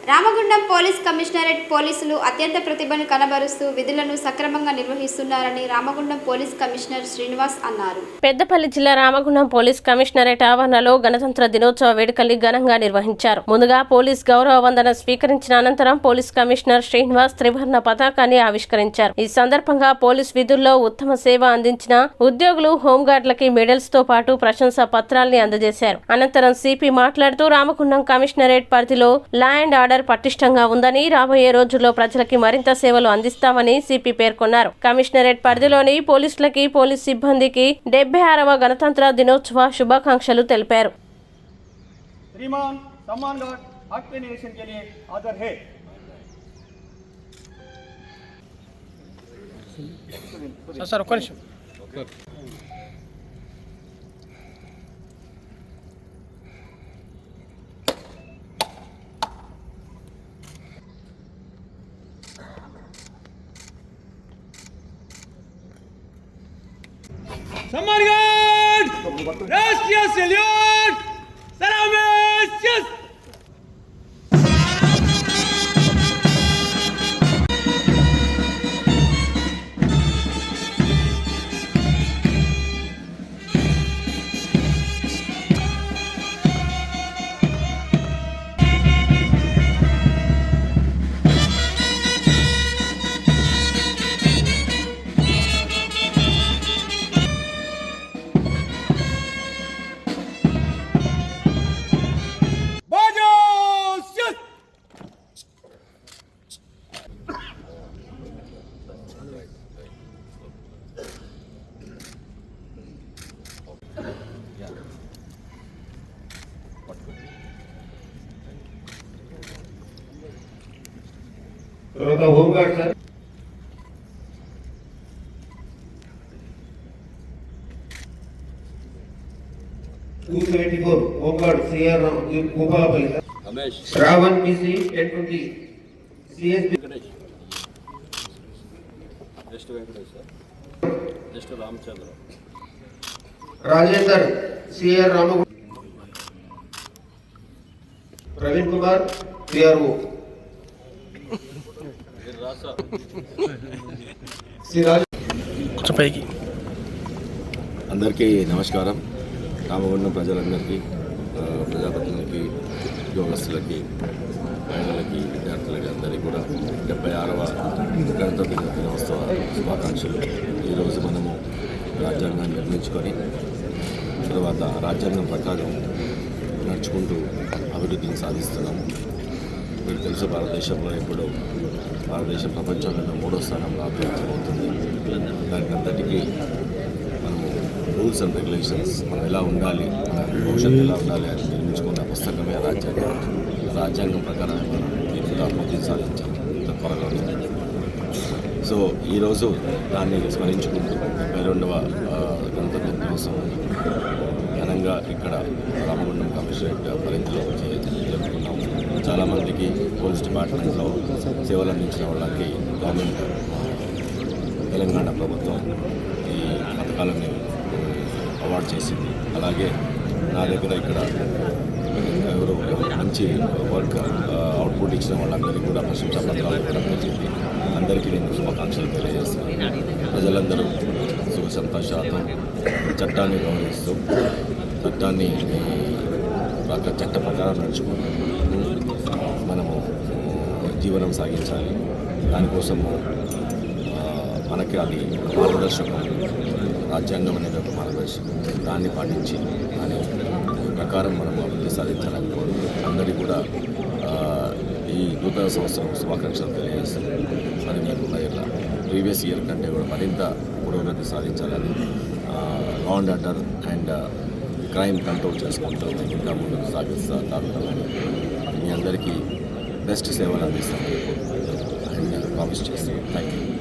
Ramagundam police commissionerate పోలీసులు అత్యంత ప్రతిభను కనబరుస్తూ విధులను సక్రమంగా నిర్వహిస్తున్నారని రామగుండం పోలీస్ కమిషనర్ శ్రీనివాస్ అన్నారు. పెద్దపల్లి జిల్లా రామగుండం పోలీస్ కమిషనరేట్ ఆవరణలో గణతంత్ర దినోత్సవ వేడుకలు ఘనంగా నిర్వహించారు. ముందుగా పోలీస్ గౌరవ వందనం స్వీకరించిన అనంతరం పోలీస్ కమిషనర్ శ్రీనివాస్ త్రివర్ణ పతాకాన్ని ఆవిష్కరించారు. ఈ సందర్భంగా పోలీస్ విధుల్లో ఉత్తమ సేవ అందించిన ఉద్యోగులు, హోంగార్డులకి మెడల్స్ తో పాటు ప్రశంసా పత్రాల్ని అందజేశారు. అనంతరం సిపి మాట్లాడుతూ రామగుండం కమిషనరేట్ పరిధిలో లా అండ్ ఆర్డర్ పటిష్టంగా ఉందని, రాబోయే రోజుల్లో ప్రజలకి మరింత సేవలు అందిస్తామని సిపి పేర్కొన్నారు. కమిషనరేట్ పరిధిలోని పోలీసులకి, పోలీస్ సిబ్బందికి 76వ గణతంత్ర దినోత్సవ శుభాకాంక్షలు తెలిపారు. सम्मान गार्ड, राष्ट्रीय सैल्यूट, सलामी, home guard sir 274 home guard CR Gopalpalli sir Ramesh Shravan PC 1020 CSB just Venkatesh sir just Ramchandra Rajendra CR Ramgund Praveen Kumar PRO అందరికీ నమస్కారం. రామగుండం ప్రజలందరికీ, ప్రజాప్రతినిధులకి, ఉద్యోగస్తులకి, మహిళలకి, విద్యార్థులకి అందరికీ కూడా 76వ గణతంత్ర దినోత్సవ శుభాకాంక్షలు. ఈరోజు మనము రాజ్యాంగాన్ని నిర్మించుకొని తర్వాత రాజ్యాంగం ప్రకారం నడుచుకుంటూ అభివృద్ధిని సాధిస్తున్నాము. మీకు తెలుసు, భారతదేశంలో ఇప్పుడు భారతదేశం ప్రపంచంలో 3వ స్థానంలో అభివృద్ధి. దానికి అంతటికీ మనము రూల్స్ అండ్ రెగ్యులేషన్స్, మనం ఎలా ఉండాలి, మన భవిష్యత్తు ఎలా ఉండాలి అని నిర్మించుకున్న పుస్తకమే రాజ్యాంగం. రాజ్యాంగం ప్రకారం మనం దీనిలో అభివృద్ధి సాధించాం త్వరలోనే. సో ఈరోజు దాన్ని స్మరించుకుంటూ 72వ గణతంత్ర దినోత్సవం ఘనంగా ఇక్కడ రామగుండం కమిషనరేట్ పరిధిలో జరుపుకున్నాము. చాలామందికి పోలీస్ డిపార్ట్మెంట్లో సేవలు అందించిన వాళ్ళకి గవర్నమెంట్ తెలంగాణ ప్రభుత్వం ఈ పథకాలని అవార్డు చేసింది. అలాగే నా దగ్గర ఇక్కడ ఎవరు మంచి వర్క్ అవుట్పుట్ ఇచ్చిన వాళ్ళందరికీ కూడా ప్రశంసా పత్రాలు ఇవ్వడం జరిగింది. అందరికీ నేను శుభాకాంక్షలు తెలియజేస్తున్నాను. ప్రజలందరూ సుఖ సంతోషాలతో చట్టాన్ని గౌరవిస్తూ చట్టాన్ని చట్ట ప్రకారం నడుచుకుంటూ మనము జీవనం సాగించాలి. దానికోసము మనకి అది మార్గదర్శకం. రాజ్యాంగం అనేది ఒక మార్గదర్శకం. దాన్ని పాటించి దాని ప్రకారం మనం అభివృద్ధి సాధించాలని అందరికీ కూడా ఈ 2000వ సంవత్సరం శుభాకాంక్షలు తెలియజేస్తున్నాను. అది మీకు ఇలా ప్రీవియస్ ఇయర్ కంటే కూడా మరింత పురోగతి సాధించాలని, law and order and crime control చేసుకుంటూ ఇంకా ముందుకు సాగుతామని మీ అందరికీ బెస్ట్ సేవలు అందిస్తామని అండ్ ప్రామిస్ చేస్తాను. Thank you.